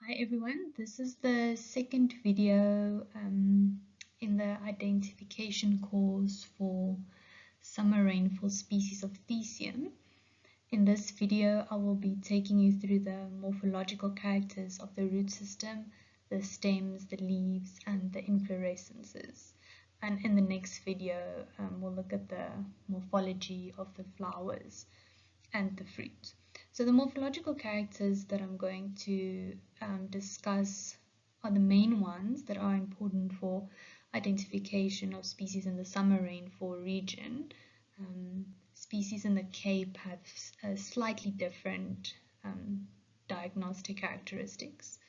Hi everyone, this is the second video in the identification course for summer rainfall species of Thesium. In this video, I will be taking you through the morphological characters of the root system, the stems, the leaves, and the inflorescences. And in the next video, we'll look at the morphology of the flowers and the fruit. So the morphological characters that I'm going to discuss are the main ones that are important for identification of species in the summer rainfall region. Species in the Cape have slightly different diagnostic characteristics.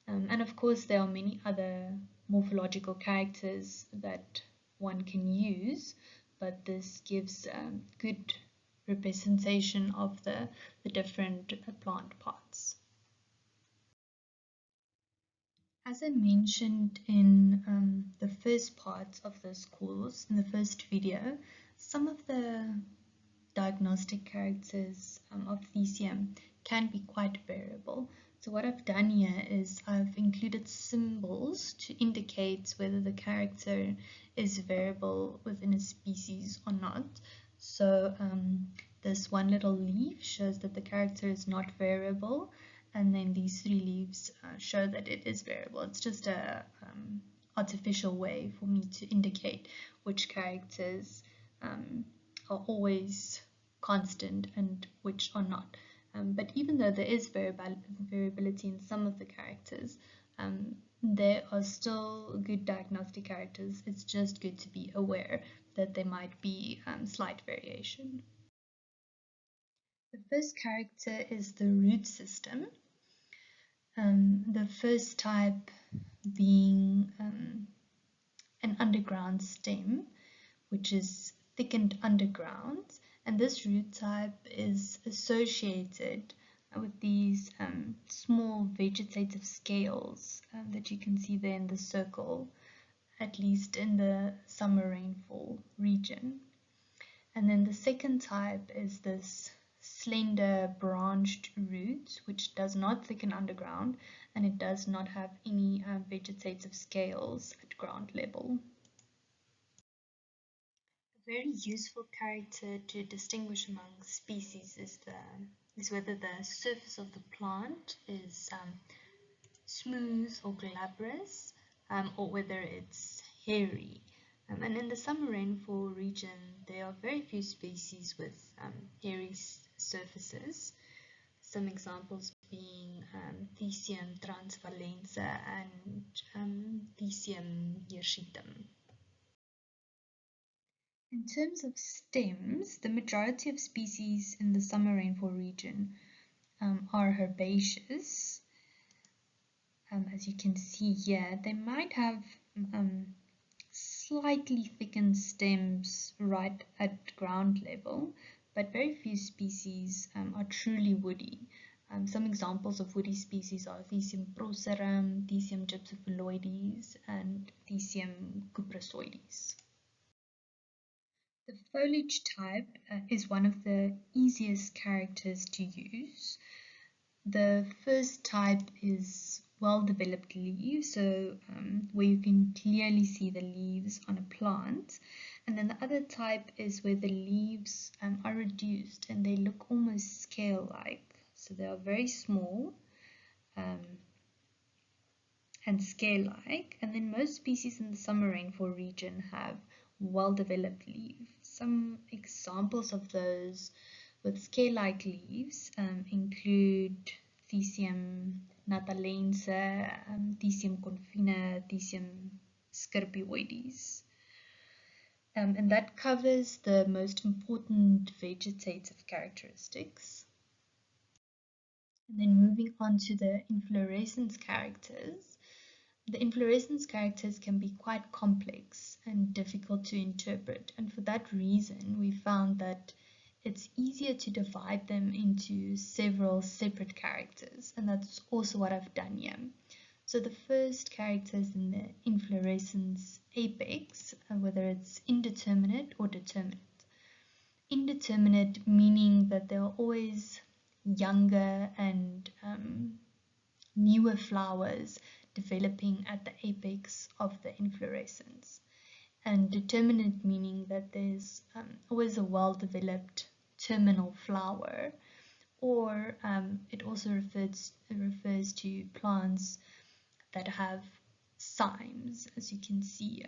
And of course, there are many other morphological characters that one can use, but this gives good representation of the different plant parts. As I mentioned in the first part of this course, in the first video, some of the diagnostic characters of Thesium can be quite variable. So what I've done here is I've included symbols to indicate whether the character is variable within a species or not. So this one little leaf shows that the character is not variable, and then these three leaves show that it is variable. It's just a artificial way for me to indicate which characters are always constant and which are not. But even though there is variability in some of the characters, there are still good diagnostic characters. It's just good to be aware that there might be slight variation. The first character is the root system. The first type being an underground stem, which is thickened underground, and this root type is associated with these small vegetative scales that you can see there in the circle, at least in the summer rainfall region. And then the second type is this slender branched root, which does not thicken underground, and it does not have any vegetative scales at ground level. A very useful character to distinguish among species is whether the surface of the plant is smooth or glabrous, or whether it's hairy. And in the summer rainfall region, there are very few species with hairy surfaces. Some examples being Thesium transvalense and Thesium hirsutum. In terms of stems, the majority of species in the summer rainfall region are herbaceous. As you can see here, they might have slightly thickened stems right at ground level, but very few species are truly woody. Some examples of woody species are Thesium procerum, Thesium gypsophiloides, and Thesium cupressoides. The foliage type is one of the easiest characters to use. The first type is well-developed leaves, so where you can clearly see the leaves on a plant. And then the other type is where the leaves are reduced and they look almost scale-like. So they are very small and scale-like. And then most species in the summer rainfall region have well-developed leaves. Some examples of those with scale-like leaves include Thesium natalense, Thesium confina, Thesium scirpioides. And that covers the most important vegetative characteristics. And then moving on to the inflorescence characters. The inflorescence characters can be quite complex and difficult to interpret, and for that reason we found that it's easier to divide them into several separate characters, and that's also what I've done here. So the first character is in the inflorescence apex, whether it's indeterminate or determinate. Indeterminate meaning that they are always younger and new newer flowers developing at the apex of the inflorescence. And determinate meaning that there's always a well-developed terminal flower, or it also refers to plants that have cymes, as you can see,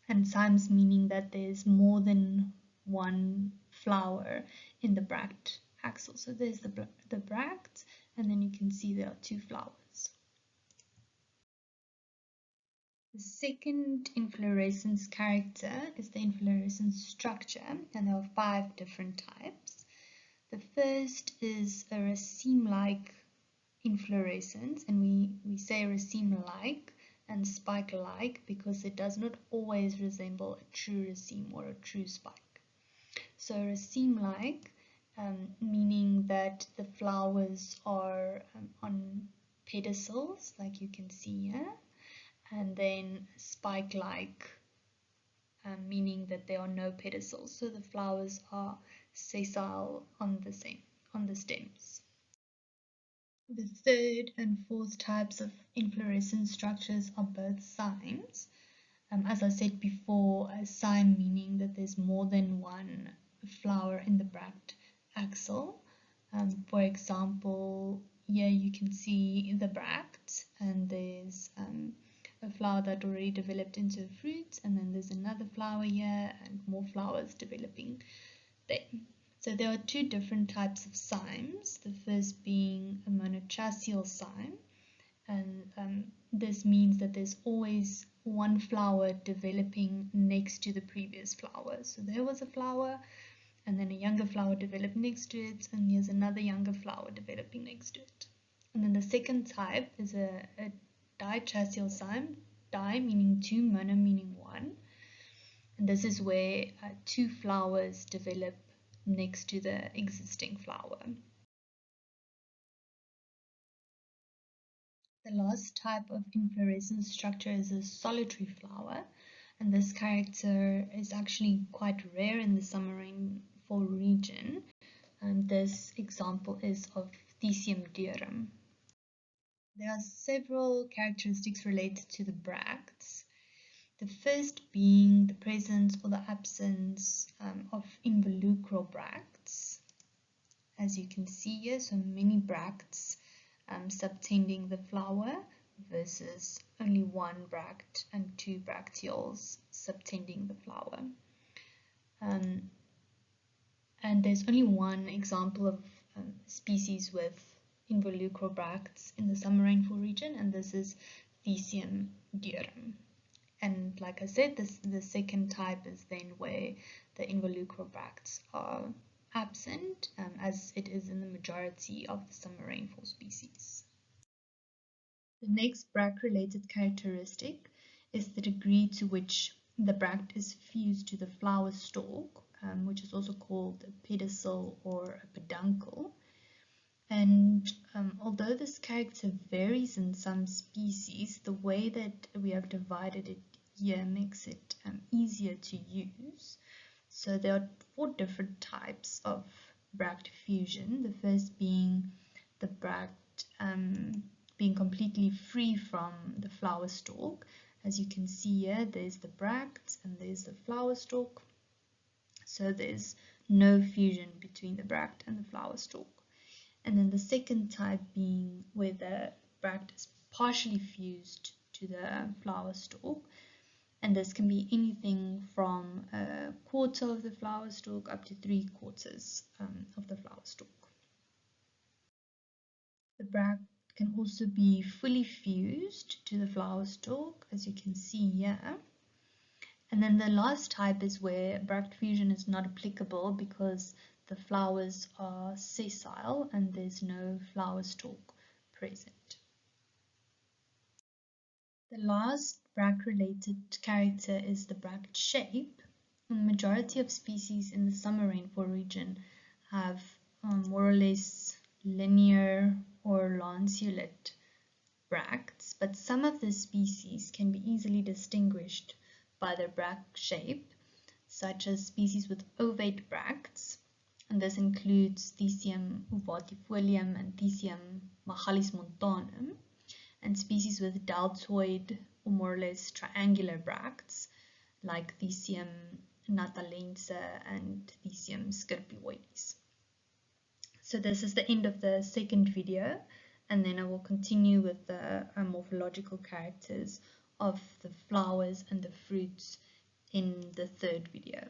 and cymes meaning that there's more than one flower in the bract axil. So there's the bract, and then you can see there are two flowers. The second inflorescence character is the inflorescence structure, and there are 5 different types. The first is a raceme-like inflorescence, and we say raceme-like and spike-like because it does not always resemble a true raceme or a true spike. So raceme-like meaning that the flowers are on pedicels, like you can see here, and then spike-like meaning that there are no pedicels, so the flowers are sessile on the stems. The third and fourth types of inflorescence structures are both cymes. As I said before, a cyme meaning that there's more than one flower in the bract axil. For example, here you can see the bract, and there's a flower that already developed into a fruit, and then there's another flower here and more flowers developing there. So there are 2 different types of cymes, the first being a monotracial sign, and this means that there's always one flower developing next to the previous flower. So there was a flower, and then a younger flower developed next to it, and here's another younger flower developing next to it. And then the second type is a ditracial cyme, di meaning 2, mono meaning 1. And this is where 2 flowers develop next to the existing flower. The last type of inflorescence structure is a solitary flower, and this character is actually quite rare in the summer rainfall region. And this example is of Thesium durum. There are several characteristics related to the bracts. The first being the presence or the absence of involucral bracts, as you can see here, so many bracts subtending the flower versus only 1 bract and 2 bracteoles subtending the flower. And there's only one example of species with involucral bracts in the summer rainfall region, and this is Thesium durum. And like I said, the second type is then where the involucral bracts are absent, as it is in the majority of the summer rainfall species. The next bract-related characteristic is the degree to which the bract is fused to the flower stalk, which is also called a pedicel or a peduncle. And although this character varies in some species, the way that we have divided it here makes it easier to use. So there are 4 different types of bract fusion. The first being the bract being completely free from the flower stalk. As you can see here, there's the bract and there's the flower stalk. So there's no fusion between the bract and the flower stalk. And then the second type being where the bract is partially fused to the flower stalk, and this can be anything from 1/4 of the flower stalk up to 3/4 of the flower stalk. The bract can also be fully fused to the flower stalk, as you can see here. And then the last type is where bract fusion is not applicable because the flowers are sessile and there's no flower stalk present. The last bract-related character is the bract shape. The majority of species in the summer rainfall region have more or less linear or lanceolate bracts, but some of the species can be easily distinguished by their bract shape, such as species with ovate bracts, and this includes Thesium uvatifolium and Thesium Machalis montanum, and species with deltoid or more or less triangular bracts like Thesium natalense and Thesium scirpioides. So this is the end of the second video, and then I will continue with the morphological characters of the flowers and the fruits in the third video.